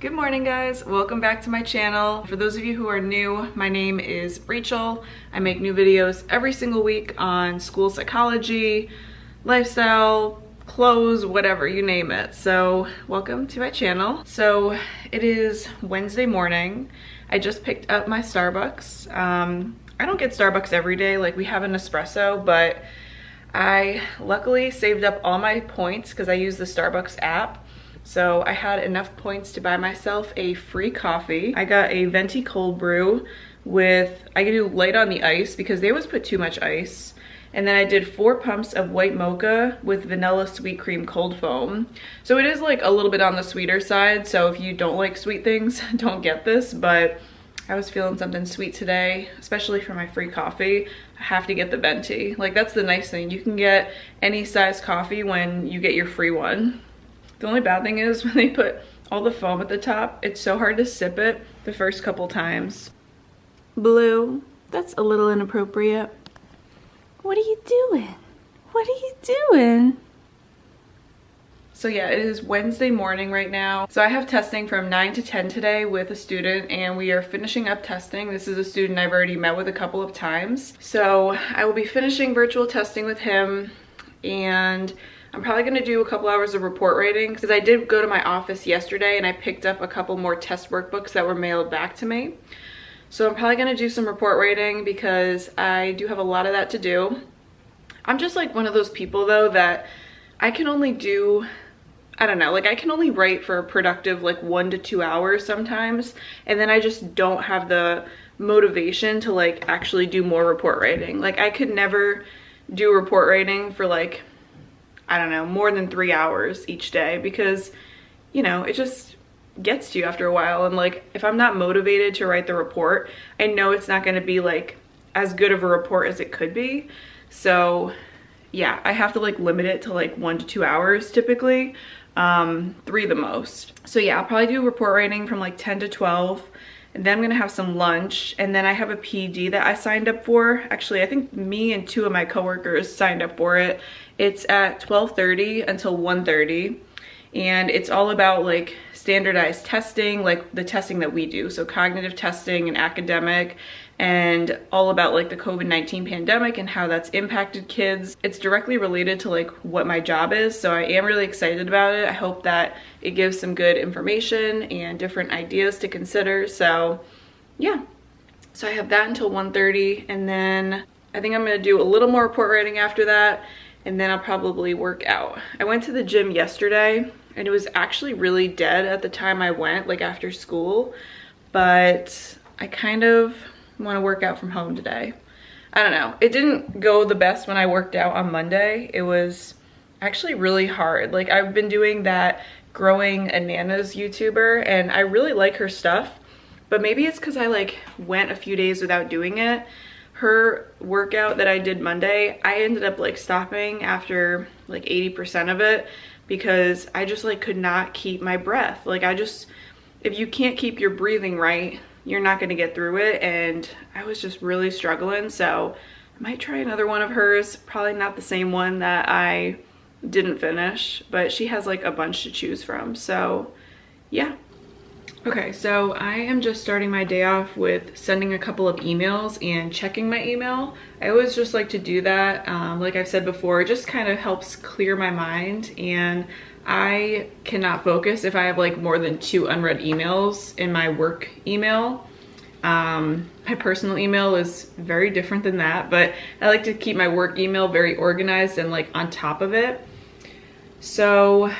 Good morning, guys. Welcome back to my channel. For those of you who are new, my name is Rachel. I make new videos every single week on school psychology, lifestyle, clothes, whatever, you name it. So welcome to my channel. So it is Wednesday morning. I just picked up my Starbucks. I don't get Starbucks every day, like we have an espresso, but I luckily saved up all my points because I use the Starbucks app. So I had enough points to buy myself a free coffee. I got a venti cold brew with, I could do light on the ice because they always put too much ice. And then I did 4 pumps of white mocha with vanilla sweet cream cold foam. So it is like a little bit on the sweeter side. So if you don't like sweet things, don't get this, but I was feeling something sweet today, especially for my free coffee. I have to get the venti. Like, that's the nice thing. You can get any size coffee when you get your free one. The only bad thing is when they put all the foam at the top, it's so hard to sip it the first couple times. Blue, that's a little inappropriate. What are you doing? What are you doing? So yeah, it is Wednesday morning right now. So I have testing from 9 to 10 today with a student, and we are finishing up testing. This is a student I've already met with a couple of times. So I will be finishing virtual testing with him, and I'm probably gonna do a couple hours of report writing because I did go to my office yesterday and I picked up a couple more test workbooks that were mailed back to me. So I'm probably gonna do some report writing because I do have a lot of that to do. I'm just like one of those people though that I can only do, I don't know, like I can only write for a productive like 1 to 2 hours sometimes, and then I just don't have the motivation to like actually do more report writing. Like I could never do report writing for like, I don't know, more than 3 hours each day because, you know, it just gets to you after a while. And like, if I'm not motivated to write the report, I know it's not going to be like as good of a report as it could be. So yeah, I have to like limit it to like 1 to 2 hours typically, 3 the most. So yeah, I'll probably do report writing from like 10 to 12. And then I'm gonna have some lunch, and then I have a PD that I signed up for. Actually, I think me and 2 of my coworkers signed up for it. It's at 12:30 until 1:30, and it's all about like standardized testing, like the testing that we do. So cognitive testing and academic, and all about like the COVID-19 pandemic and how that's impacted kids. It's directly related to like what my job is, so I am really excited about it. I hope that it gives some good information and different ideas to consider. So yeah, so I have that until 1:30, and then I think I'm gonna do a little more report writing after that, and then I'll probably work out. I went to the gym yesterday and it was actually really dead at the time I went, like after school, but I kind of want to work out from home today. I don't know. It didn't go the best when I worked out on Monday. It was actually really hard. Like I've been doing that Growing Ananas YouTuber and I really like her stuff, but maybe it's because I like went a few days without doing it. Her workout that I did Monday, I ended up like stopping after like 80% of it because I just like could not keep my breath. Like if you can't keep your breathing right, you're not gonna get through it, and I was just really struggling. So I might try another one of hers, probably not the same one that I didn't finish, but she has like a bunch to choose from. So yeah. Okay, so I am just starting my day off with sending a couple of emails and checking my email. I always just like to do that. Like I've said before, it just kind of helps clear my mind, and I cannot focus if I have like more than 2 unread emails in my work email. My personal email is very different than that, but I like to keep my work email very organized and like on top of it. So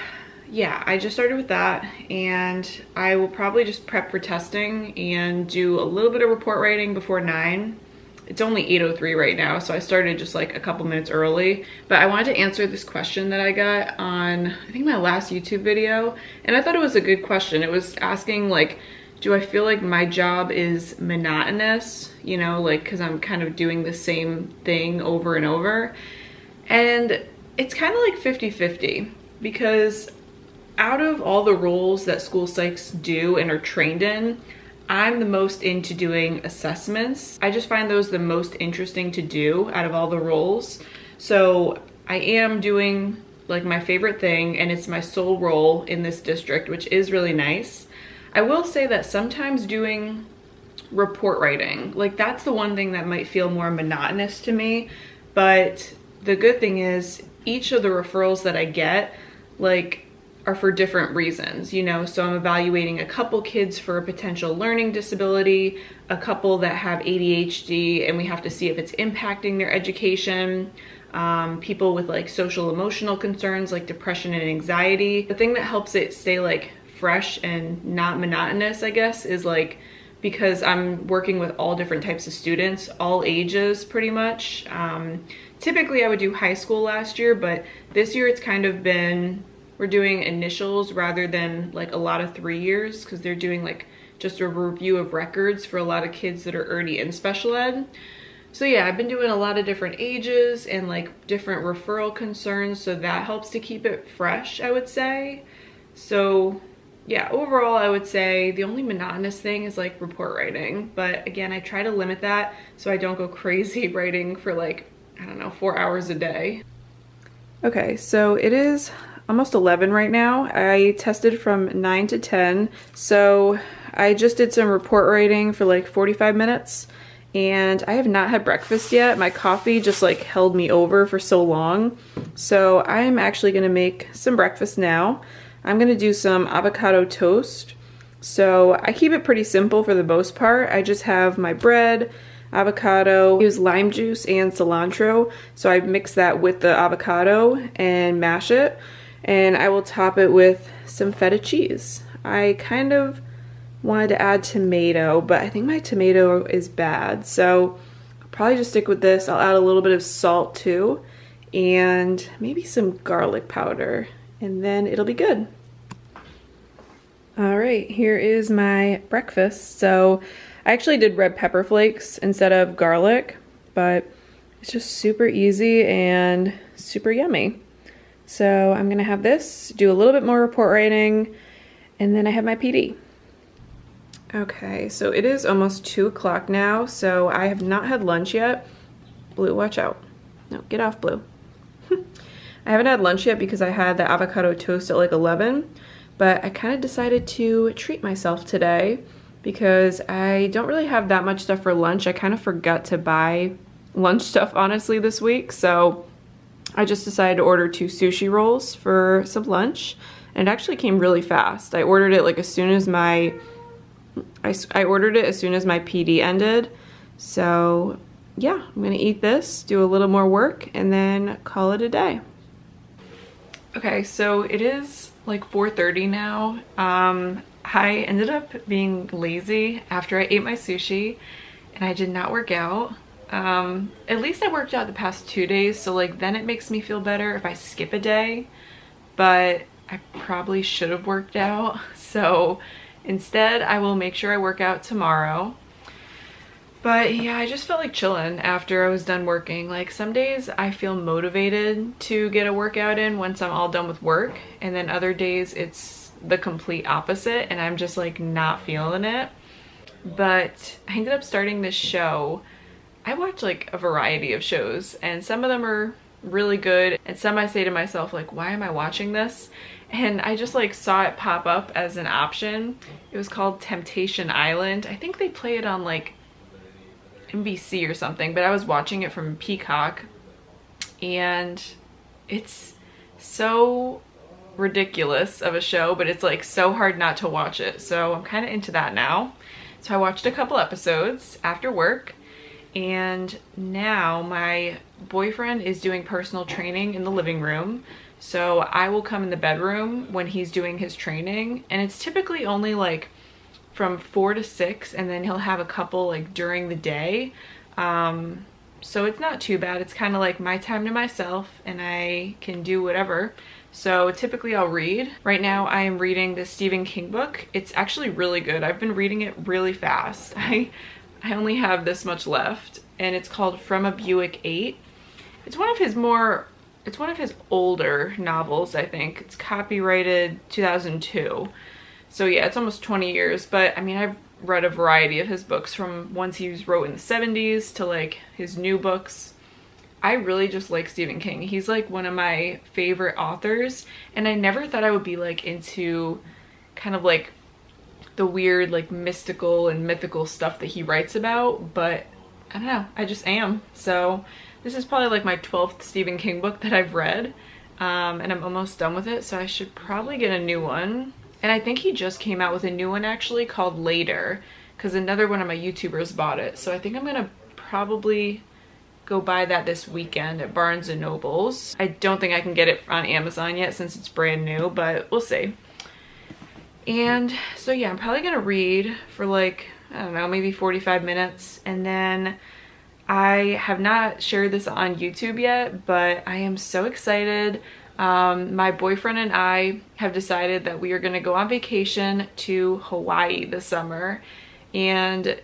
yeah, I just started with that, and I will probably just prep for testing and do a little bit of report writing before 9. It's only 8:03 right now, so I started just like a couple minutes early. But I wanted to answer this question that I got on, I think, my last YouTube video, and I thought it was a good question. It was asking like, do I feel like my job is monotonous? You know, like, because I'm kind of doing the same thing over and over. And it's kind of like 50-50, because out of all the roles that school psychs do and are trained in, I'm the most into doing assessments. I just find those the most interesting to do out of all the roles. So I am doing like my favorite thing, and it's my sole role in this district, which is really nice. I will say that sometimes doing report writing, like that's the one thing that might feel more monotonous to me, but the good thing is each of the referrals that I get like are for different reasons, you know. So I'm evaluating a couple kids for a potential learning disability, a couple that have ADHD and we have to see if it's impacting their education, people with like social emotional concerns like depression and anxiety. The thing that helps it stay like fresh and not monotonous, I guess, is like because I'm working with all different types of students, all ages pretty much. Typically I would do high school last year, but this year it's kind of been, we're doing initials rather than like a lot of 3 years because they're doing like just a review of records for a lot of kids that are already in special ed. So yeah, I've been doing a lot of different ages and like different referral concerns, so that helps to keep it fresh, I would say. So yeah, overall I would say the only monotonous thing is like report writing, but again, I try to limit that so I don't go crazy writing for like, I don't know, 4 hours a day. Okay, so it is almost 11 right now. I tested from 9 to 10, so I just did some report writing for like 45 minutes, and I have not had breakfast yet. My coffee just like held me over for so long, so I'm actually gonna make some breakfast now. I'm gonna do some avocado toast. So I keep it pretty simple for the most part. I just have my bread, avocado, use lime juice and cilantro. So I mix that with the avocado and mash it. And I will top it with some feta cheese. I kind of wanted to add tomato, but I think my tomato is bad. So I'll probably just stick with this. I'll add a little bit of salt too, and maybe some garlic powder, and then it'll be good. All right, here is my breakfast. So I actually did red pepper flakes instead of garlic, but it's just super easy and super yummy. So I'm gonna have this, do a little bit more report writing, and then I have my PD. Okay, so it is almost 2 o'clock now, so I have not had lunch yet. Blue, watch out. No, get off, Blue. I haven't had lunch yet because I had the avocado toast at like 11, but I kind of decided to treat myself today because I don't really have that much stuff for lunch. I kind of forgot to buy lunch stuff, honestly, this week, so I just decided to order 2 sushi rolls for some lunch, and it actually came really fast. I ordered it like as soon as my PD ended. So yeah, I'm gonna eat this, do a little more work, and then call it a day. Okay, so it is like 4:30 now. I ended up being lazy after I ate my sushi, and I did not work out. At least I worked out the past 2 days, so like then it makes me feel better if I skip a day, but I probably should have worked out. So instead I will make sure I work out tomorrow. But yeah, I just felt like chilling after I was done working. Like some days I feel motivated to get a workout in once I'm all done with work, and then other days it's the complete opposite and I'm just like not feeling it. But I ended up starting this show. I watch like a variety of shows, and some of them are really good, and some I say to myself like, why am I watching this? And I just like saw it pop up as an option. It was called Temptation Island. I think they play it on like NBC or something, but I was watching it from Peacock, and it's so ridiculous of a show, but it's like so hard not to watch it. So I'm kind of into that now. So I watched a couple episodes after work, and now my boyfriend is doing personal training in the living room. So I will come in the bedroom when he's doing his training, and it's typically only like from 4 to 6, and then he'll have a couple like during the day. So it's not too bad. It's kind of like my time to myself, and I can do whatever. So typically I'll read. Right now I am reading the Stephen King book. It's actually really good. I've been reading it really fast. I only have this much left, and it's called From a Buick 8. It's one of his older novels, I think. It's copyrighted 2002. So yeah, it's almost 20 years, but I mean, I've read a variety of his books, from ones he wrote in the 70s to like his new books. I really just like Stephen King. He's like one of my favorite authors, and I never thought I would be like into kind of like the weird like mystical and mythical stuff that he writes about, but I don't know, I just am. So this is probably like my 12th Stephen King book that I've read, and I'm almost done with it, so I should probably get a new one. And I think he just came out with a new one actually called Later, because another one of my YouTubers bought it. So I think I'm gonna probably go buy that this weekend at Barnes & Noble's. I don't think I can get it on Amazon yet since it's brand new, but we'll see. And so yeah, I'm probably gonna read for like, I don't know, maybe 45 minutes, and then I have not shared this on YouTube yet, but I am so excited. My boyfriend and I have decided that we are going to go on vacation to Hawaii this summer. And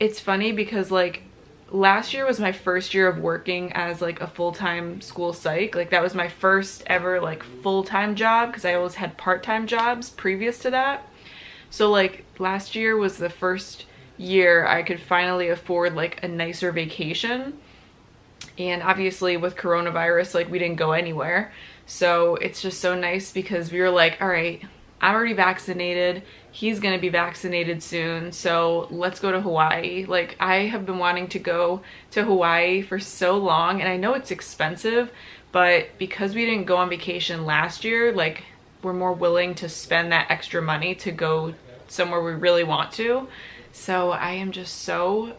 it's funny because like last year was my first year of working as like a full-time school psych. Like that was my first ever like full-time job, because I always had part-time jobs previous to that. So like last year was the first year I could finally afford like a nicer vacation. And obviously with coronavirus, like we didn't go anywhere. So it's just so nice because we were like, all right, I'm already vaccinated. He's gonna be vaccinated soon. So let's go to Hawaii. Like I have been wanting to go to Hawaii for so long, and I know it's expensive, but because we didn't go on vacation last year, like we're more willing to spend that extra money to go somewhere we really want to. So I am just so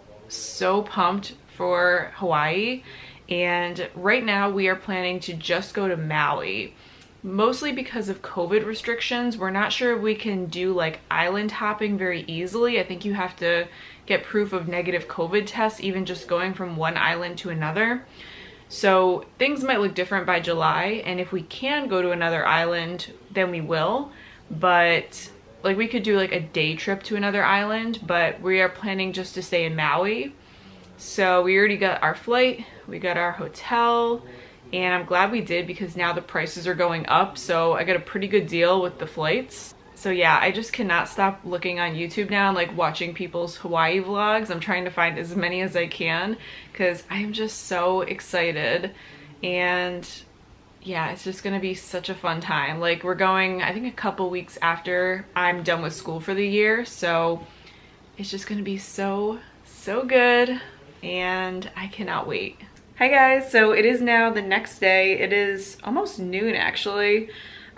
pumped for Hawaii. And right now we are planning to just go to Maui, mostly because of COVID restrictions. We're not sure if we can do like island hopping very easily. I think you have to get proof of negative COVID tests, even just going from one island to another. So things might look different by July, and if we can go to another island, then we will. But like we could do like a day trip to another island, but we are planning just to stay in Maui. So we already got our flight, we got our hotel, and I'm glad we did because now the prices are going up. So I got a pretty good deal with the flights. So yeah, I just cannot stop looking on YouTube now and like watching people's Hawaii vlogs. I'm trying to find as many as I can because I'm just so excited. And yeah, it's just gonna be such a fun time. Like we're going, I think a couple weeks after I'm done with school for the year. So it's just gonna be so good, and I cannot wait. Hi guys, so it is now the next day. It is almost noon actually.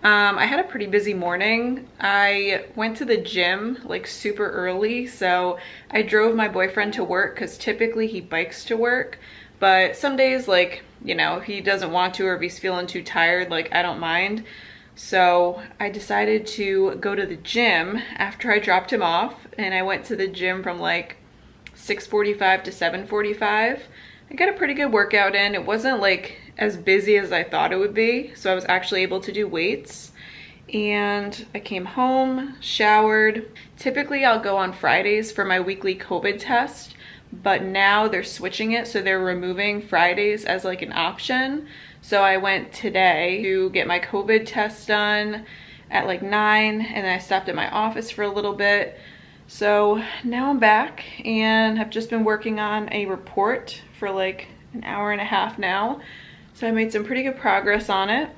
I had a pretty busy morning. I went to the gym like super early, so I drove my boyfriend to work because typically he bikes to work, but some days, like, you know, if he doesn't want to or if he's feeling too tired, like I don't mind. So I decided to go to the gym after I dropped him off, and I went to the gym from like 6:45 to 7:45. I got a pretty good workout in. It wasn't like as busy as I thought it would be, so I was actually able to do weights. And I came home, showered. Typically I'll go on Fridays for my weekly COVID test, but now they're switching it, so they're removing Fridays as like an option. So I went today to get my COVID test done at like 9, and then I stopped at my office for a little bit. So now I'm back and have just been working on a report for like an hour and a half now. So I made some pretty good progress on it.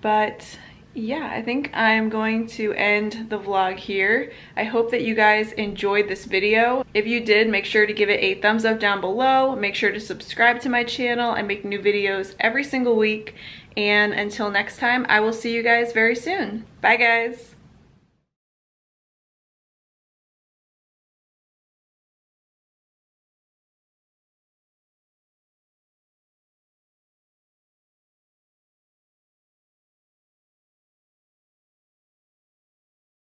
But yeah, I think I'm going to end the vlog here. I hope that you guys enjoyed this video. If you did, make sure to give it a thumbs up down below. Make sure to subscribe to my channel. I make new videos every single week. And until next time, I will see you guys very soon. Bye guys.